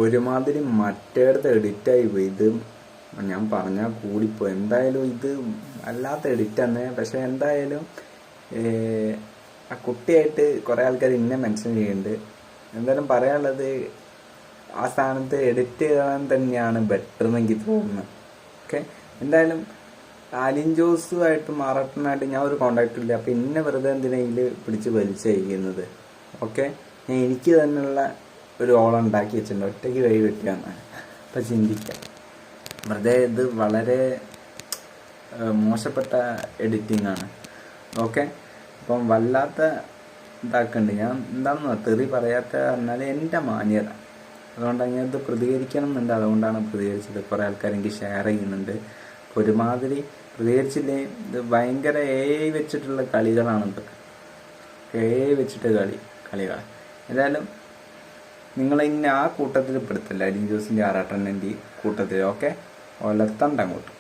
ഒരുമാതിരി മറ്റേടത്ത് എഡിറ്റായി പോയി. ഇത് ഞാൻ പറഞ്ഞാൽ കൂടിപ്പോയി. എന്തായാലും ഇത് അല്ലാത്ത എഡിറ്റ് തന്നെ. പക്ഷെ എന്തായാലും ആ കുട്ടിയായിട്ട് കുറേ ആൾക്കാർ ഇന്നെ മെൻഷൻ ചെയ്യുന്നുണ്ട്. എന്തായാലും പറയാനുള്ളത് ആ സ്ഥാനത്ത് എഡിറ്റ് ചെയ്യാൻ തന്നെയാണ് ബെറ്റർ എന്ന് എനിക്ക് തോന്നുന്നത്. ഓക്കെ, എന്തായാലും അലിൻ ജോസുമായിട്ട് മാറാട്ടനായിട്ട് ഞാൻ ഒരു കോണ്ടാക്റ്റും ഇല്ല. അപ്പം ഇന്നെ വെറുതെ എന്തിനെങ്കിലും പിടിച്ച് വലിച്ചയക്കുന്നത്. ഓക്കെ, ഞാൻ എനിക്ക് തന്നെയുള്ള ഒരു ഓളം ഉണ്ടാക്കി വെച്ചിട്ടുണ്ട്. ഒറ്റയ്ക്ക് കൈ വെട്ടിയാന്നാണ്. അപ്പം ചിന്തിക്കാം. വെറുതെ ഇത് വളരെ മോശപ്പെട്ട എഡിറ്റിംഗ് ആണ്. ഓക്കെ, അപ്പം വല്ലാത്ത ഇതാക്കുന്നുണ്ട്. ഞാൻ എന്താണെന്ന് തെറി പറയാത്ത പറഞ്ഞാൽ എൻ്റെ മാന്യത. അതുകൊണ്ടാണ് ഞാൻ ഇത് പ്രതികരിക്കണം എന്നുണ്ട്. അതുകൊണ്ടാണ് പ്രതികരിച്ചത്. കുറേ ആൾക്കാർ എനിക്ക് ഷെയർ ചെയ്യുന്നുണ്ട്. ഒരുമാതിരി പ്രതികരിച്ചില്ലേ. ഇത് ഭയങ്കര AI വെച്ചിട്ടുള്ള കളികളാണ്. ഇതൊക്കെ AI വെച്ചിട്ട് കളികൾ. ഏതായാലും നിങ്ങളെ ഇന്ന ആ കൂട്ടത്തിൽ പെടുത്തില്ല. അലിൻ ജോസിൻ്റെ ആറാട്ടൻ്റെ കൂട്ടത്തിൽ. ഓക്കെ, ഒലത്തണ്ട അങ്ങോട്ട്.